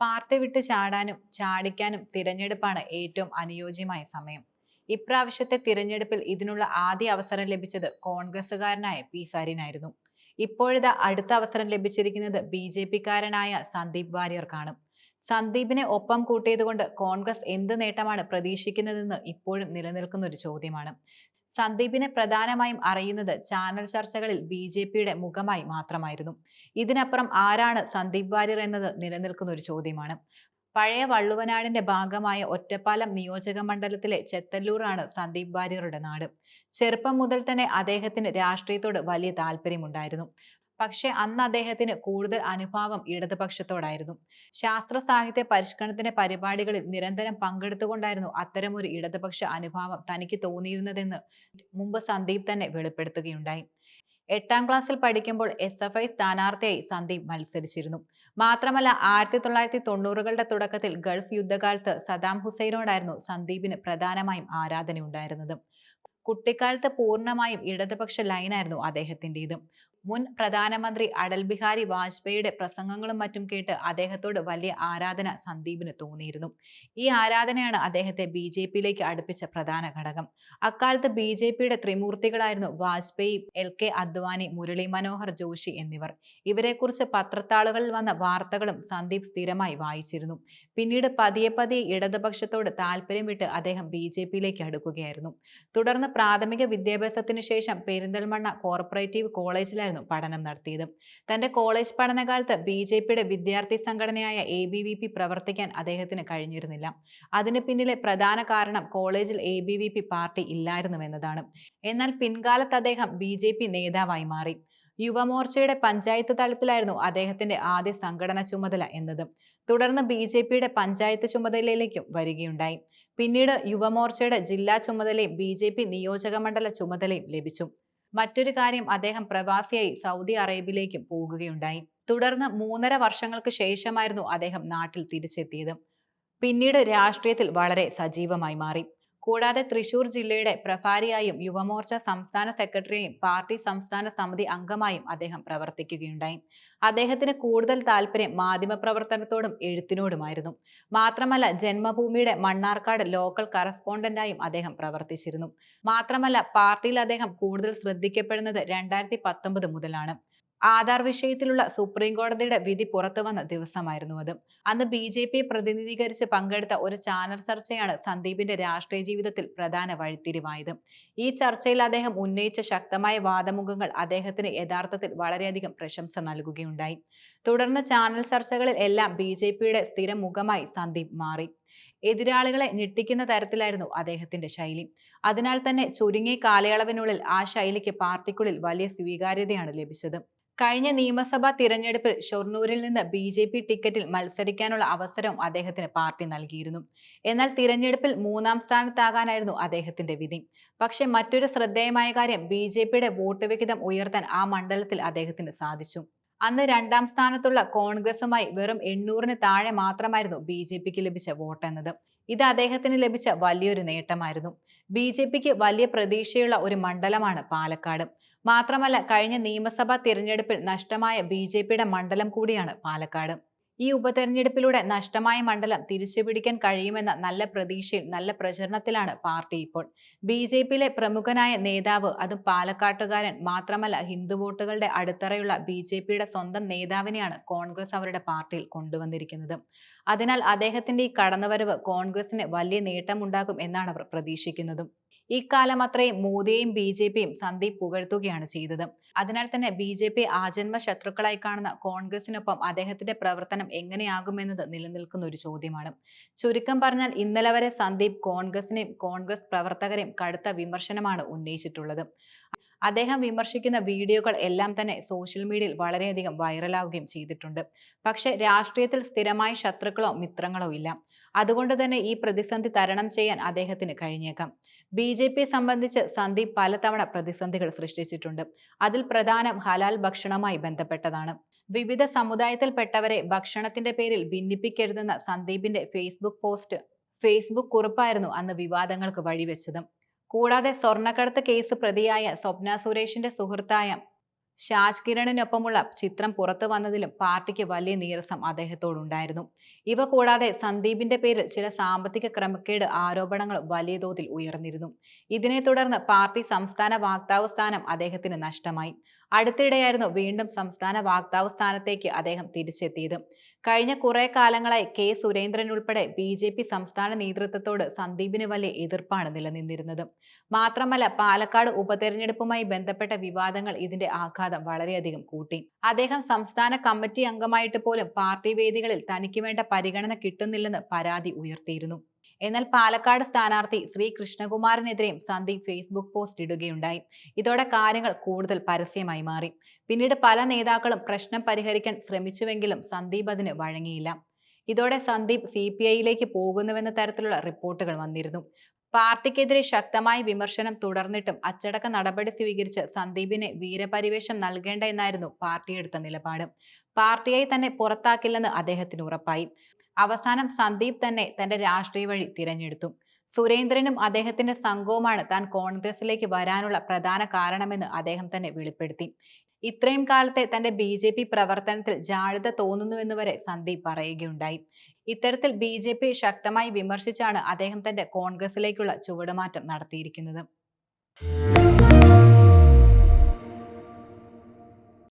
Party വിട്ട് ചാടാനും ചാടിക്കാനും തിരഞ്ഞെടുപ്പാണ് ഏറ്റവും അനുയോജ്യമായ സമയം. ഇപ്രാവശ്യത്തെ തിരഞ്ഞെടുപ്പിൽ ഇതിനുള്ള ആദ്യ അവസരം ലഭിച്ചത് കോൺഗ്രസുകാരനായ പി സരിനായിരുന്നു. ഇപ്പോഴിതാ അടുത്ത അവസരം ലഭിച്ചിരിക്കുന്നത് BJP-കാരനായ സന്ദീപ് വാര്യർക്കാണ്. സന്ദീപിനെ ഒപ്പം കൂട്ടിയതുകൊണ്ട് കോൺഗ്രസ് എന്ത് നേട്ടമാണ് പ്രതീക്ഷിക്കുന്നതെന്ന് ഇപ്പോഴും നിലനിൽക്കുന്ന ഒരു ചോദ്യമാണ്. സന്ദീപിനെ പ്രധാനമായും അറിയുന്നത് ചാനൽ ചർച്ചകളിൽ BJP-യുടെ മുഖമായി മാത്രമായിരുന്നു. ഇതിനപ്പുറം ആരാണ് സന്ദീപ് വാര്യർ എന്നത് നിലനിൽക്കുന്ന ഒരു ചോദ്യമാണ്. പഴയ വള്ളുവനാടിന്റെ ഭാഗമായ ഒറ്റപ്പാലം നിയോജക മണ്ഡലത്തിലെ ചെത്തല്ലൂരാണ് സന്ദീപ് വാര്യരുടെ നാട്. ചെറുപ്പം മുതൽ തന്നെ അദ്ദേഹത്തിന് രാഷ്ട്രീയത്തോട് വലിയ താല്പര്യമുണ്ടായിരുന്നു. പക്ഷേ അന്ന് അദ്ദേഹത്തിന് കൂടുതൽ അനുഭാവം ഇടതുപക്ഷത്തോടായിരുന്നു. ശാസ്ത്ര സാഹിത്യ പരിഷ്കരണത്തിന്റെ പരിപാടികളിൽ നിരന്തരം പങ്കെടുത്തുകൊണ്ടായിരുന്നു അത്തരമൊരു ഇടതുപക്ഷ അനുഭാവം തനിക്ക് തോന്നിയിരുന്നതെന്ന് മുമ്പ് സന്ദീപ് തന്നെ വെളിപ്പെടുത്തുകയുണ്ടായി. 8ാം ക്ലാസ്സിൽ പഠിക്കുമ്പോൾ SFI സ്ഥാനാർത്ഥിയായി സന്ദീപ് മത്സരിച്ചിരുന്നു. മാത്രമല്ല 1990കളുടെ തുടക്കത്തിൽ ഗൾഫ് യുദ്ധകാലത്ത് സദാം ഹുസൈനോടായിരുന്നു സന്ദീപിന് പ്രധാനമായും ആരാധനയുണ്ടായിരുന്നത്. കുട്ടിക്കാലത്ത് പൂർണ്ണമായും ഇടതുപക്ഷ ലൈനായിരുന്നു അദ്ദേഹത്തിൻ്റെത്. മുൻ പ്രധാനമന്ത്രി അടൽ ബിഹാരി വാജ്പേയിയുടെ പ്രസംഗങ്ങളും മറ്റും കേട്ട് അദ്ദേഹത്തോട് വലിയ ആരാധന സന്ദീപിന് തോന്നിയിരുന്നു. ഈ ആരാധനയാണ് അദ്ദേഹത്തെ BJP-യിലേക്ക് അടുപ്പിച്ച പ്രധാന ഘടകം. അക്കാലത്ത് BJP-യുടെ ത്രിമൂർത്തികളായിരുന്നു വാജ്പേയി, LK അദ്വാനി, മുരളി മനോഹർ ജോഷി എന്നിവർ. ഇവരെക്കുറിച്ച് പത്രത്താളുകളിൽ വന്ന വാർത്തകളും സന്ദീപ് സ്ഥിരമായി വായിച്ചിരുന്നു. പിന്നീട് പതിയെ പതിയെ ഇടതുപക്ഷത്തോട് താല്പര്യം വിട്ട് അദ്ദേഹം BJP-യിലേക്ക് അടുക്കുകയായിരുന്നു. തുടർന്ന് പ്രാഥമിക വിദ്യാഭ്യാസത്തിനു ശേഷം പെരിന്തൽമണ്ണ കോർപ്പറേറ്റീവ് കോളേജിലായിരുന്നു പഠനം നടത്തിയത്. തന്റെ കോളേജ് പഠനകാലത്ത് BJP-യുടെ വിദ്യാർത്ഥി സംഘടനയായ ABVP പ്രവർത്തിക്കാൻ അദ്ദേഹത്തിന് കഴിഞ്ഞിരുന്നില്ല. അതിന് പിന്നിലെ പ്രധാന കാരണം കോളേജിൽ ABVP പാർട്ടി ഇല്ലായിരുന്നുവെന്നതാണ്. എന്നാൽ പിൻകാലത്ത് അദ്ദേഹം BJP നേതാവായി മാറി. യുവമോർച്ചയുടെ പഞ്ചായത്ത് തലത്തിലായിരുന്നു അദ്ദേഹത്തിന്റെ ആദ്യ സംഘടന ചുമതല എന്നത്. തുടർന്ന് BJP-യുടെ പഞ്ചായത്ത് ചുമതലയിലേക്കും വരികയുണ്ടായി. പിന്നീട് യുവമോർച്ചയുടെ ജില്ലാ ചുമതലയും BJP നിയോജക മണ്ഡല ചുമതലയും ലഭിച്ചു. മറ്റൊരു കാര്യം, അദ്ദേഹം പ്രവാസിയായി സൗദി അറേബ്യയിലേക്കും പോകുകയുണ്ടായി. തുടർന്ന് 3.5 വർഷങ്ങൾക്ക് ശേഷമായിരുന്നു അദ്ദേഹം നാട്ടിൽ തിരിച്ചെത്തിയത്. പിന്നീട് രാഷ്ട്രീയത്തിൽ വളരെ സജീവമായി മാറി. കൂടാതെ തൃശൂർ ജില്ലയുടെ പ്രഭാരിയായും യുവമോർച്ച സംസ്ഥാന സെക്രട്ടറിയായും പാർട്ടി സംസ്ഥാന സമിതി അംഗമായും അദ്ദേഹം പ്രവർത്തിക്കുകയുണ്ടായി. അദ്ദേഹത്തിന് കൂടുതൽ താല്പര്യം മാധ്യമപ്രവർത്തനത്തോടും എഴുത്തിനോടുമായിരുന്നു. മാത്രമല്ല ജന്മഭൂമിയുടെ മണ്ണാർക്കാട് ലോക്കൽ കറസ്പോണ്ടന്റായും അദ്ദേഹം പ്രവർത്തിച്ചിരുന്നു. മാത്രമല്ല പാർട്ടിയിൽ അദ്ദേഹം കൂടുതൽ ശ്രദ്ധിക്കപ്പെടുന്നത് 2019 മുതലാണ്. ആധാർ വിഷയത്തിലുള്ള സുപ്രീം കോടതിയുടെ വിധി പുറത്തു വന്ന ദിവസമായിരുന്നു അത്. അന്ന് BJP പ്രതിനിധീകരിച്ച് പങ്കെടുത്ത ഒരു ചാനൽ ചർച്ചയാണ് സന്ദീപിന്റെ രാഷ്ട്രീയ ജീവിതത്തിൽ പ്രധാന വഴിത്തിരിവായത്. ഈ ചർച്ചയിൽ അദ്ദേഹം ഉന്നയിച്ച ശക്തമായ വാദമുഖങ്ങൾ അദ്ദേഹത്തിന് യഥാർത്ഥത്തിൽ വളരെയധികം പ്രശംസ നൽകുകയുണ്ടായി. തുടർന്ന് ചാനൽ ചർച്ചകളിൽ എല്ലാം BJP-യുടെ സ്ഥിരം മുഖമായി സന്ദീപ് മാറി. എതിരാളികളെ ഞെട്ടിക്കുന്ന തരത്തിലായിരുന്നു അദ്ദേഹത്തിന്റെ ശൈലി. അതിനാൽ തന്നെ ചുരുങ്ങിയ കാലയളവിനുള്ളിൽ ആ ശൈലിക്ക് പാർട്ടിക്കുള്ളിൽ വലിയ സ്വീകാര്യതയാണ് ലഭിച്ചത്. കഴിഞ്ഞ നിയമസഭാ തിരഞ്ഞെടുപ്പിൽ ഷൊർണൂരിൽ നിന്ന് BJP ടിക്കറ്റിൽ മത്സരിക്കാനുള്ള അവസരവും അദ്ദേഹത്തിന് പാർട്ടി നൽകിയിരുന്നു. എന്നാൽ തിരഞ്ഞെടുപ്പിൽ 3ാം സ്ഥാനത്താകാനായിരുന്നു അദ്ദേഹത്തിന്റെ വിധി. പക്ഷെ മറ്റൊരു ശ്രദ്ധേയമായ കാര്യം, BJP-യുടെ വോട്ട് വിഹിതം ഉയർത്താൻ ആ മണ്ഡലത്തിൽ അദ്ദേഹത്തിന് സാധിച്ചു. അന്ന് 2ാം സ്ഥാനത്തുള്ള കോൺഗ്രസുമായി വെറും 800-ന് താഴെ മാത്രമായിരുന്നു BJP-ക്ക് ലഭിച്ച വോട്ടെന്നത്. ഇത് അദ്ദേഹത്തിന് ലഭിച്ച വലിയൊരു നേട്ടമായിരുന്നു. BJP-ക്ക് വലിയ പ്രതീക്ഷയുള്ള ഒരു മണ്ഡലമാണ് പാലക്കാട്. മാത്രമല്ല കഴിഞ്ഞ നിയമസഭാ തിരഞ്ഞെടുപ്പിൽ നഷ്ടമായ BJP-യുടെ മണ്ഡലം കൂടിയാണ് പാലക്കാട്. ഈ ഉപതെരഞ്ഞെടുപ്പിലൂടെ നഷ്ടമായ മണ്ഡലം തിരിച്ചുപിടിക്കാൻ കഴിയുമെന്ന നല്ല പ്രതീക്ഷയിൽ, നല്ല പ്രചരണത്തിലാണ് പാർട്ടി ഇപ്പോൾ. BJP-യിലെ പ്രമുഖനായ നേതാവ്, അതും പാലക്കാട്ടുകാരൻ മാത്രമല്ല ഹിന്ദു വോട്ടുകളുടെ അടിത്തറയുള്ള BJP-യുടെ സ്വന്തം നേതാവിനെയാണ് കോൺഗ്രസ് അവരുടെ പാർട്ടിയിൽ കൊണ്ടുവന്നിരിക്കുന്നത്. അതിനാൽ അദ്ദേഹത്തിന്റെ ഈ കടന്നുവരവ് കോൺഗ്രസിന് വലിയ നേട്ടമുണ്ടാകും എന്നാണ് അവർ പ്രതീക്ഷിക്കുന്നതും. ഇക്കാലം അത്രയും മോദിയെയും BJP-യും സന്ദീപ് പുകഴ്ത്തുകയാണ് ചെയ്തത്. അതിനാൽ തന്നെ BJP ആജന്മ ശത്രുക്കളായി കാണുന്ന കോൺഗ്രസിനൊപ്പം അദ്ദേഹത്തിന്റെ പ്രവർത്തനം എങ്ങനെയാകുമെന്നത് നിലനിൽക്കുന്ന ഒരു ചോദ്യമാണ്. ചുരുക്കം പറഞ്ഞാൽ ഇന്നലെ വരെ സന്ദീപ് കോൺഗ്രസിനെയും കോൺഗ്രസ് പ്രവർത്തകരെയും കടുത്ത വിമർശനമാണ് ഉന്നയിച്ചിട്ടുള്ളത്. അദ്ദേഹം വിമർശിക്കുന്ന വീഡിയോകൾ എല്ലാം തന്നെ സോഷ്യൽ മീഡിയയിൽ വളരെയധികം വൈറലാവുകയും ചെയ്തിട്ടുണ്ട്. പക്ഷെ രാഷ്ട്രീയത്തിൽ സ്ഥിരമായ ശത്രുക്കളോ മിത്രങ്ങളോ ഇല്ല. അതുകൊണ്ട് തന്നെ ഈ പ്രതിസന്ധി തരണം ചെയ്യാൻ അദ്ദേഹത്തിന് കഴിഞ്ഞേക്കാം. BJP സംബന്ധിച്ച് സന്ദീപ് പലതവണ പ്രതിസന്ധികൾ സൃഷ്ടിച്ചിട്ടുണ്ട്. അതിൽ പ്രധാനം ഹലാൽ ഭക്ഷണവുമായി ബന്ധപ്പെട്ടതാണ്. വിവിധ സമുദായത്തിൽപ്പെട്ടവരെ ഭക്ഷണത്തിന്റെ പേരിൽ ഭിന്നിപ്പിക്കരുതെന്ന സന്ദീപിന്റെ ഫേസ്ബുക്ക് കുറിപ്പായിരുന്നു അന്ന് വിവാദങ്ങൾക്ക് വഴിവെച്ചത്. കൂടാതെ സ്വർണ്ണക്കടത്ത് കേസ് പ്രതിയായ സ്വപ്ന സുരേഷിന്റെ സുഹൃത്തായ ഷാജ് കിരണിനൊപ്പമുള്ള ചിത്രം പുറത്തു വന്നതിലും പാർട്ടിക്ക് വലിയ നീരസം അദ്ദേഹത്തോടുണ്ടായിരുന്നു. ഇവ കൂടാതെ സന്ദീപിന്റെ പേരിൽ ചില സാമ്പത്തിക ക്രമക്കേട് ആരോപണങ്ങൾ വലിയ തോതിൽ ഉയർന്നിരുന്നു. ഇതിനെ തുടർന്ന് പാർട്ടി സംസ്ഥാന വക്താവ് സ്ഥാനം അദ്ദേഹത്തിന് നഷ്ടമായി. അടുത്തിടെയായിരുന്നു വീണ്ടും സംസ്ഥാന വക്താവ് സ്ഥാനത്തേക്ക് അദ്ദേഹം തിരിച്ചെത്തിയത്. കഴിഞ്ഞ കുറെ കാലങ്ങളായി കെ സുരേന്ദ്രൻ ഉൾപ്പെടെ ബി സംസ്ഥാന നേതൃത്വത്തോട് സന്ദീപിന് വലിയ എതിർപ്പാണ് നിലനിന്നിരുന്നത്. മാത്രമല്ല പാലക്കാട് ഉപതെരഞ്ഞെടുപ്പുമായി ബന്ധപ്പെട്ട വിവാദങ്ങൾ ഇതിന്റെ ആഘാതം വളരെയധികം കൂട്ടി. അദ്ദേഹം സംസ്ഥാന കമ്മിറ്റി അംഗമായിട്ട് പോലും പാർട്ടി വേദികളിൽ തനിക്ക് വേണ്ട പരിഗണന കിട്ടുന്നില്ലെന്ന് പരാതി ഉയർത്തിയിരുന്നു. എന്നാൽ പാലക്കാട് സ്ഥാനാർത്ഥി ശ്രീ കൃഷ്ണകുമാറിനെതിരെയും സന്ദീപ് ഫേസ്ബുക്ക് പോസ്റ്റ് ഇടുകയുണ്ടായി. ഇതോടെ കാര്യങ്ങൾ കൂടുതൽ പരസ്യമായി മാറി. പിന്നീട് പല നേതാക്കളും പ്രശ്നം പരിഹരിക്കാൻ ശ്രമിച്ചുവെങ്കിലും സന്ദീപ് അതിന് വഴങ്ങിയില്ല. ഇതോടെ സന്ദീപ് CPIയിലേക്ക് പോകുന്നുവെന്ന തരത്തിലുള്ള റിപ്പോർട്ടുകൾ വന്നിരുന്നു. പാർട്ടിക്കെതിരെ ശക്തമായ വിമർശനം തുടർന്നിട്ടും അച്ചടക്ക നടപടി സ്വീകരിച്ച് സന്ദീപിനെ വീരപരിവേഷം നൽകേണ്ട എന്നായിരുന്നു പാർട്ടിയെടുത്ത നിലപാട്. പാർട്ടിയായി തന്നെ പുറത്താക്കില്ലെന്ന് അദ്ദേഹത്തിന് ഉറപ്പായി. അവസാനം സന്ദീപ് തന്നെ തന്റെ രാഷ്ട്രീയ വഴി തിരഞ്ഞെടുത്തു. സുരേന്ദ്രനും അദ്ദേഹത്തിന്റെ സംഘവുമാണ് താൻ കോൺഗ്രസിലേക്ക് വരാനുള്ള പ്രധാന കാരണമെന്ന് അദ്ദേഹം തന്നെ വെളിപ്പെടുത്തി. ഇത്രയും കാലത്തെ തന്റെ BJP പ്രവർത്തനത്തിൽ ജാള്യത തോന്നുന്നുവെന്ന് വരെ സന്ദീപ് പറയുകയുണ്ടായി. ഇത്തരത്തിൽ BJP ശക്തമായി വിമർശിച്ചാണ് അദ്ദേഹം തന്റെ കോൺഗ്രസിലേക്കുള്ള ചുവടുമാറ്റം നടത്തിയിരിക്കുന്നത്.